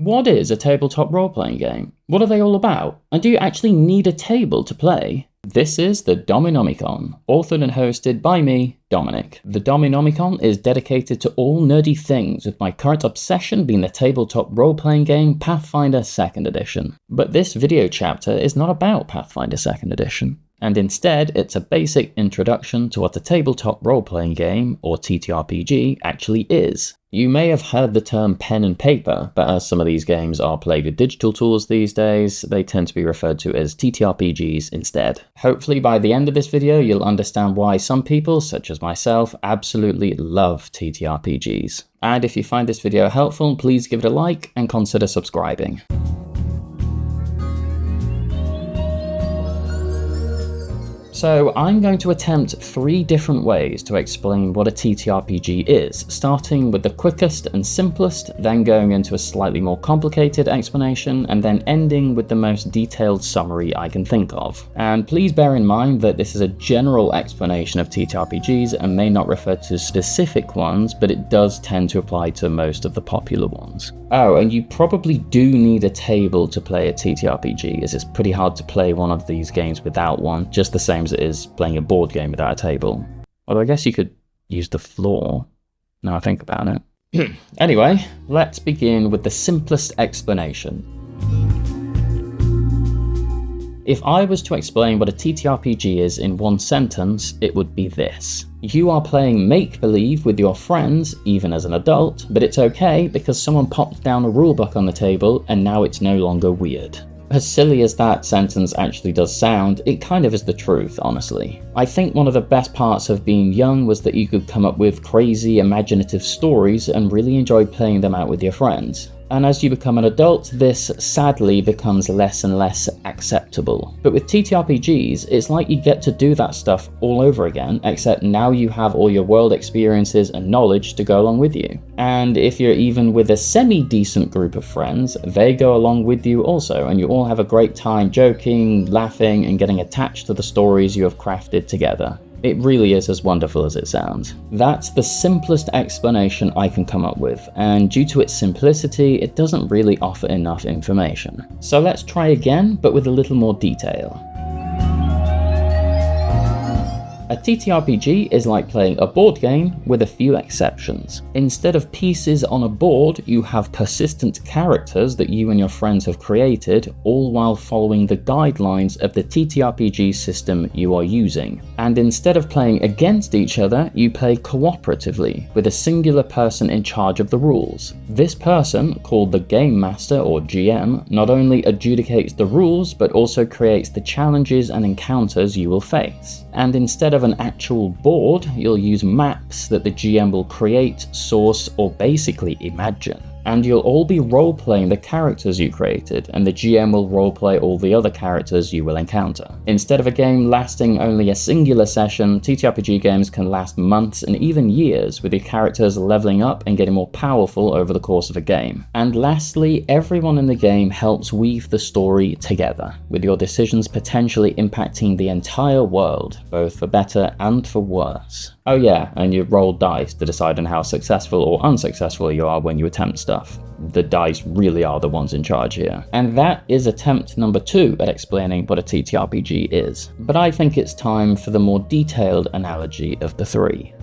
What is a tabletop role-playing game? What are they all about? And do you actually need a table to play? This is the Dominomicon, authored and hosted by me, Dominic. The Dominomicon is dedicated to all nerdy things, with my current obsession being the tabletop role-playing game Pathfinder 2nd Edition. But this video chapter is not about Pathfinder 2nd Edition. And instead, it's a basic introduction to what a tabletop role-playing game, or TTRPG, actually is. You may have heard the term pen and paper, but as some of these games are played with digital tools these days, they tend to be referred to as TTRPGs instead. Hopefully by the end of this video, you'll understand why some people, such as myself, absolutely love TTRPGs. And if you find this video helpful, please give it a like and consider subscribing. So I'm going to attempt 3 different ways to explain what a TTRPG is, starting with the quickest and simplest, then going into a slightly more complicated explanation, and then ending with the most detailed summary I can think of. And please bear in mind that this is a general explanation of TTRPGs and may not refer to specific ones, but it does tend to apply to most of the popular ones. Oh, and you probably do need a table to play a TTRPG, as it's pretty hard to play one of these games without one, just the same as it is playing a board game without a table. Although I guess you could use the floor, now I think about it. Anyway, let's begin with the simplest explanation. If I was to explain what a TTRPG is in one sentence, it would be this. You are playing make-believe with your friends, even as an adult, but it's okay because someone popped down a rulebook on the table and now it's no longer weird. As silly as that sentence actually does sound, it kind of is the truth, honestly. I think one of the best parts of being young was that you could come up with crazy, imaginative stories and really enjoy playing them out with your friends. And as you become an adult, this sadly becomes less and less acceptable. But with TTRPGs, it's like you get to do that stuff all over again, except now you have all your world experiences and knowledge to go along with you. And if you're even with a semi-decent group of friends, they go along with you also, and you all have a great time joking, laughing, and getting attached to the stories you have crafted together. It really is as wonderful as it sounds. That's the simplest explanation I can come up with, and due to its simplicity, it doesn't really offer enough information. So let's try again, but with a little more detail. A TTRPG is like playing a board game with a few exceptions. Instead of pieces on a board, you have persistent characters that you and your friends have created, all while following the guidelines of the TTRPG system you are using. And instead of playing against each other, you play cooperatively, with a singular person in charge of the rules. This person, called the GameMaster or GM, not only adjudicates the rules, but also creates the challenges and encounters you will face. And instead of an actual board, you'll use maps that the GM will create, source, or basically imagine. And you'll all be role-playing the characters you created, and the GM will role-play all the other characters you will encounter. Instead of a game lasting only a singular session, TTRPG games can last months and even years, with your characters leveling up and getting more powerful over the course of a game. And lastly, everyone in the game helps weave the story together, with your decisions potentially impacting the entire world, both for better and for worse. Oh yeah, and you roll dice to decide on how successful or unsuccessful you are when you attempt stuff. The dice really are the ones in charge here. And that is attempt number 2 at explaining what a TTRPG is. But I think it's time for the more detailed analogy of the 3.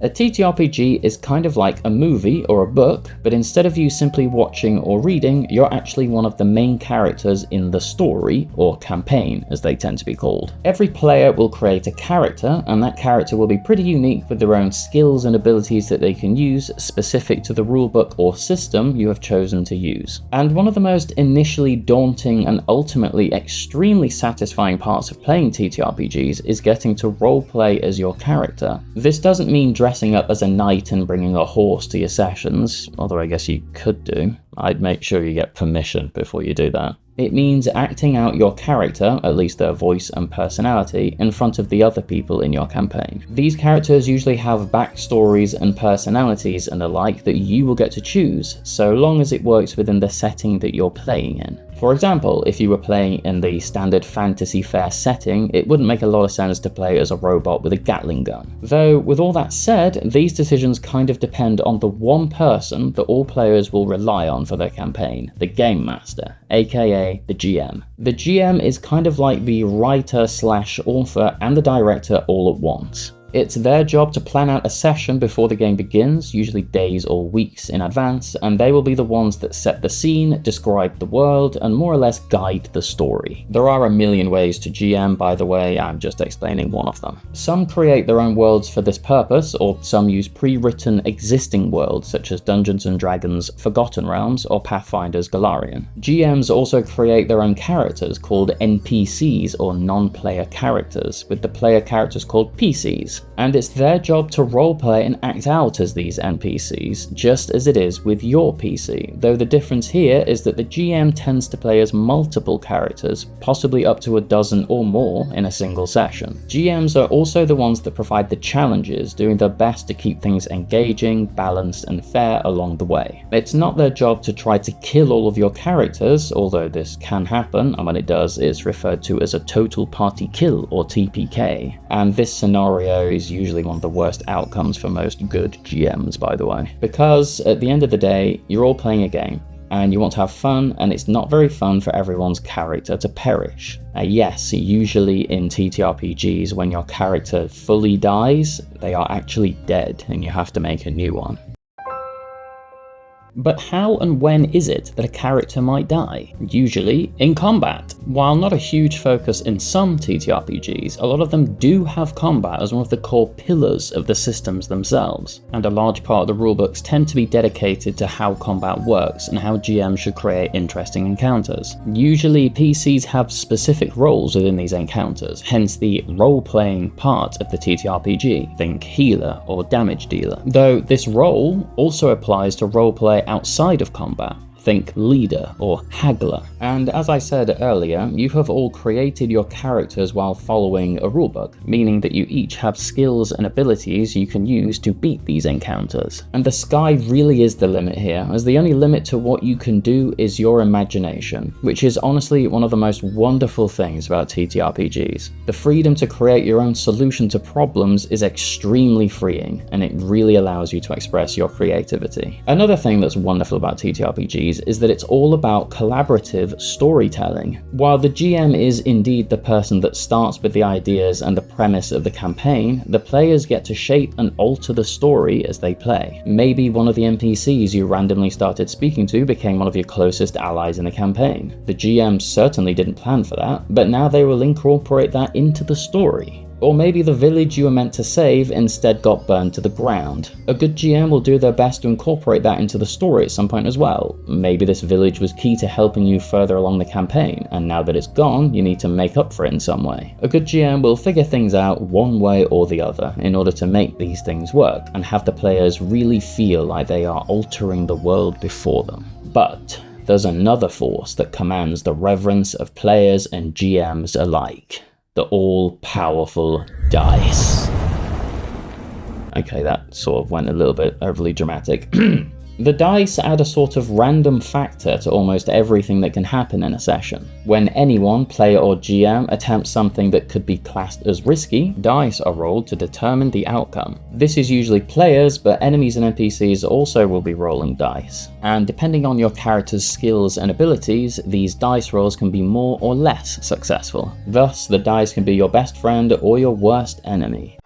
A TTRPG is kind of like a movie or a book, but instead of you simply watching or reading, you're actually one of the main characters in the story, or campaign as they tend to be called. Every player will create a character, and that character will be pretty unique with their own skills and abilities that they can use specific to the rulebook or system you have chosen to use. And one of the most initially daunting and ultimately extremely satisfying parts of playing TTRPGs is getting to roleplay as your character. This doesn't mean dressing up as a knight and bringing a horse to your sessions, although I guess you could do. I'd make sure you get permission before you do that. It means acting out your character, at least their voice and personality, in front of the other people in your campaign. These characters usually have backstories and personalities and the like that you will get to choose, so long as it works within the setting that you're playing in. For example, if you were playing in the standard fantasy fair setting, it wouldn't make a lot of sense to play as a robot with a Gatling gun. Though, with all that said, these decisions kind of depend on the one person that all players will rely on for their campaign, the GameMaster, aka the GM. The GM is kind of like the writer/author and the director all at once. It's their job to plan out a session before the game begins, usually days or weeks in advance, and they will be the ones that set the scene, describe the world, and more or less guide the story. There are a million ways to GM, by the way, I'm just explaining one of them. Some create their own worlds for this purpose, or some use pre-written existing worlds such as Dungeons & Dragons Forgotten Realms or Pathfinder's Golarion. GMs also create their own characters called NPCs or non-player characters, with the player characters called PCs. And it's their job to roleplay and act out as these NPCs, just as it is with your PC, though the difference here is that the GM tends to play as multiple characters, possibly up to a dozen or more in a single session. GMs are also the ones that provide the challenges, doing their best to keep things engaging, balanced, and fair along the way. It's not their job to try to kill all of your characters, although this can happen, and when it does, it's referred to as a total party kill or TPK, and this scenario is usually one of the worst outcomes for most good GMs, by the way. Because at the end of the day, you're all playing a game, and you want to have fun, and it's not very fun for everyone's character to perish. Yes, usually in TTRPGs, when your character fully dies, they are actually dead, and you have to make a new one. But how and when is it that a character might die? Usually in combat. While not a huge focus in some TTRPGs, a lot of them do have combat as one of the core pillars of the systems themselves, and a large part of the rulebooks tend to be dedicated to how combat works and how GMs should create interesting encounters. Usually PCs have specific roles within these encounters, hence the role-playing part of the TTRPG, think healer or damage dealer. Though this role also applies to roleplay outside of combat. Think leader or haggler. And as I said earlier, you have all created your characters while following a rulebook, meaning that you each have skills and abilities you can use to beat these encounters. And the sky really is the limit here, as the only limit to what you can do is your imagination, which is honestly one of the most wonderful things about TTRPGs. The freedom to create your own solution to problems is extremely freeing, and it really allows you to express your creativity. Another thing that's wonderful about TTRPGs is that it's all about collaborative storytelling. While the GM is indeed the person that starts with the ideas and the premise of the campaign, the players get to shape and alter the story as they play. Maybe one of the NPCs you randomly started speaking to became one of your closest allies in the campaign. The GM certainly didn't plan for that, but now they will incorporate that into the story. Or maybe the village you were meant to save instead got burned to the ground. A good GM will do their best to incorporate that into the story at some point as well. Maybe this village was key to helping you further along the campaign, and now that it's gone, you need to make up for it in some way. A good GM will figure things out one way or the other in order to make these things work, and have the players really feel like they are altering the world before them. But there's another force that commands the reverence of players and GMs alike. The all-powerful dice. Okay, that sort of went a little bit overly dramatic. The dice add a sort of random factor to almost everything that can happen in a session. When anyone, player or GM, attempts something that could be classed as risky, dice are rolled to determine the outcome. This is usually players, but enemies and NPCs also will be rolling dice. And depending on your character's skills and abilities, these dice rolls can be more or less successful. Thus, the dice can be your best friend or your worst enemy.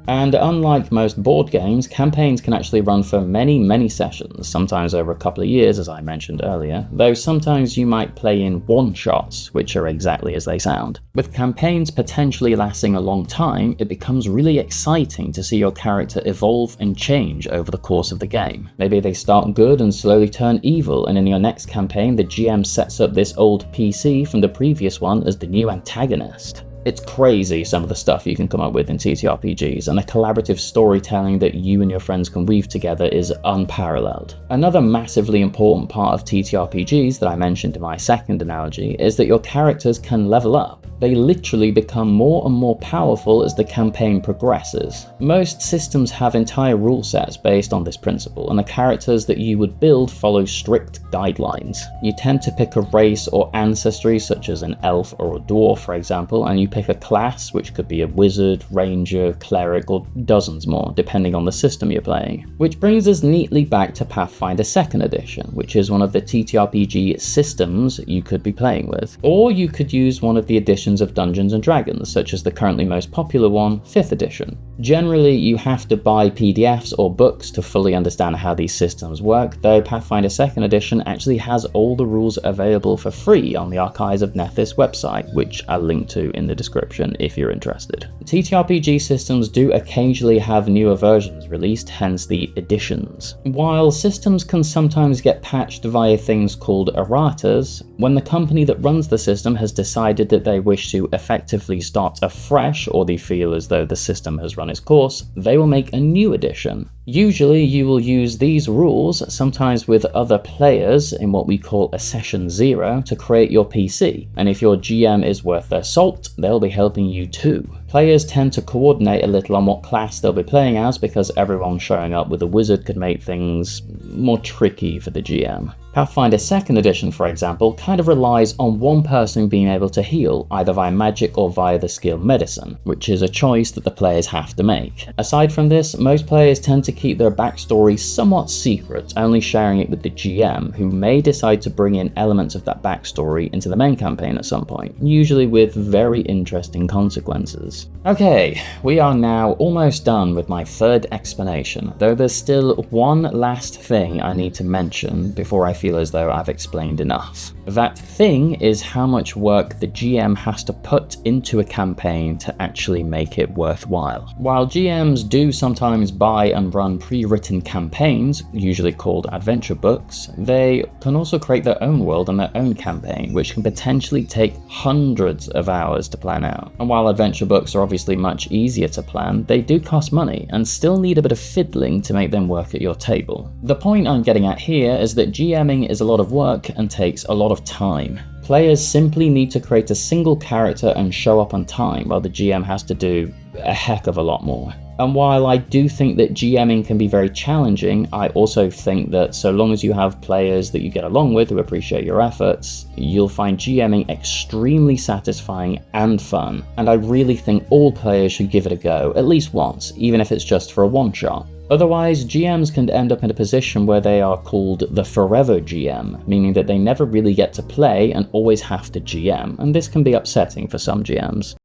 And unlike most board games, campaigns can actually run for many sessions, sometimes over a couple of years, as I mentioned earlier, though sometimes you might play in one-shots, which are exactly as they sound. With campaigns potentially lasting a long time, it becomes really exciting to see your character evolve and change over the course of the game. Maybe they start good and slowly turn evil, and in your next campaign, the GM sets up this old PC from the previous one as the new antagonist. It's crazy some of the stuff you can come up with in TTRPGs, and the collaborative storytelling that you and your friends can weave together is unparalleled. Another massively important part of TTRPGs that I mentioned in my second analogy is that your characters can level up. They literally become more and more powerful as the campaign progresses. Most systems have entire rule sets based on this principle, and the characters that you would build follow strict guidelines. You tend to pick a race or ancestry such as an elf or a dwarf, for example, and you pick a class, which could be a wizard, ranger, cleric, or dozens more, depending on the system you're playing. Which brings us neatly back to Pathfinder 2nd edition, which is one of the TTRPG systems you could be playing with. Or you could use one of the editions of Dungeons & Dragons, such as the currently most popular one, 5th edition. Generally, you have to buy PDFs or books to fully understand how these systems work, though Pathfinder 2nd edition actually has all the rules available for free on the Archives of Nethys website, which I'll link to in the description if you're interested. TTRPG systems do occasionally have newer versions released, hence the editions. While systems can sometimes get patched via things called erratas, when the company that runs the system has decided that they wish to effectively start afresh, or they feel as though the system has run its course, they will make a new edition. Usually you will use these rules, sometimes with other players in what we call a session 0, to create your PC, and if your GM is worth their salt, they'll be helping you too. Players tend to coordinate a little on what class they'll be playing as, because everyone showing up with a wizard could make things more tricky for the GM. Pathfinder 2nd edition, for example, kind of relies on one person being able to heal, either via magic or via the skill medicine, which is a choice that the players have to make. Aside from this, most players tend to keep their backstory somewhat secret, only sharing it with the GM, who may decide to bring in elements of that backstory into the main campaign at some point, usually with very interesting consequences. Okay, we are now almost done with my third explanation, though there's still one last thing I need to mention before I feel as though I've explained enough. That thing is how much work the GM has to put into a campaign to actually make it worthwhile. While GMs do sometimes buy and run pre-written campaigns, usually called adventure books, they can also create their own world and their own campaign, which can potentially take hundreds of hours to plan out. And while adventure books are obviously much easier to plan, they do cost money and still need a bit of fiddling to make them work at your table. The point I'm getting at here is that GMing is a lot of work and takes a lot of time. Players simply need to create a single character and show up on time, while the GM has to do a heck of a lot more. And while I do think that GMing can be very challenging, I also think that so long as you have players that you get along with who appreciate your efforts, you'll find GMing extremely satisfying and fun. And I really think all players should give it a go, at least once, even if it's just for a one-shot. Otherwise, GMs can end up in a position where they are called the forever GM, meaning that they never really get to play and always have to GM, and this can be upsetting for some GMs.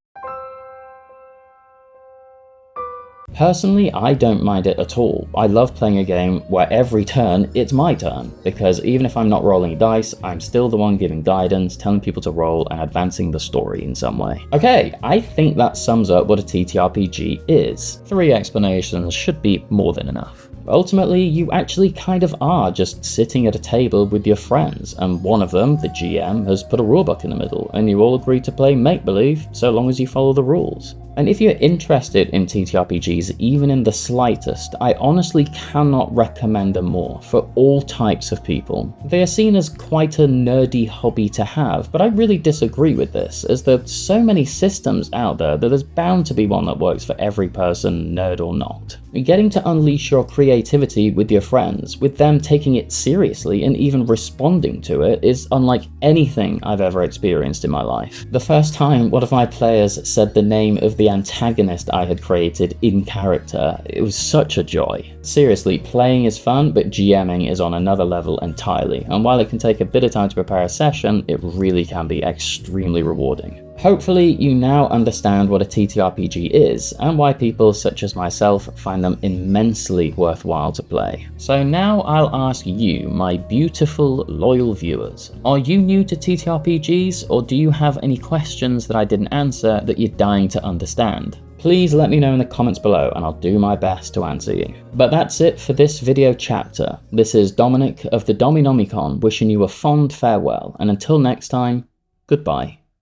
Personally, I don't mind it at all. I love playing a game where every turn it's my turn, because even if I'm not rolling dice, I'm still the one giving guidance, telling people to roll, and advancing the story in some way. Okay, I think that sums up what a TTRPG is. 3 explanations should be more than enough. Ultimately, you actually kind of are just sitting at a table with your friends, and one of them, the GM, has put a rulebook in the middle, and you all agree to play make-believe so long as you follow the rules. And if you're interested in TTRPGs, even in the slightest, I honestly cannot recommend them more for all types of people. They are seen as quite a nerdy hobby to have, but I really disagree with this, as there are so many systems out there that there's bound to be one that works for every person, nerd or not. Getting to unleash your creativity with your friends, with them taking it seriously and even responding to it, is unlike anything I've ever experienced in my life. The first time one of my players said the name of the antagonist I had created in character, it was such a joy. Seriously, playing is fun, but GMing is on another level entirely, and while it can take a bit of time to prepare a session, it really can be extremely rewarding. Hopefully you now understand what a TTRPG is, and why people such as myself find them immensely worthwhile to play. So now I'll ask you, my beautiful, loyal viewers, are you new to TTRPGs, or do you have any questions that I didn't answer that you're dying to understand? Please let me know in the comments below and I'll do my best to answer you. But that's it for this video chapter. This is Dominic of the Dominomicon wishing you a fond farewell, and until next time, goodbye.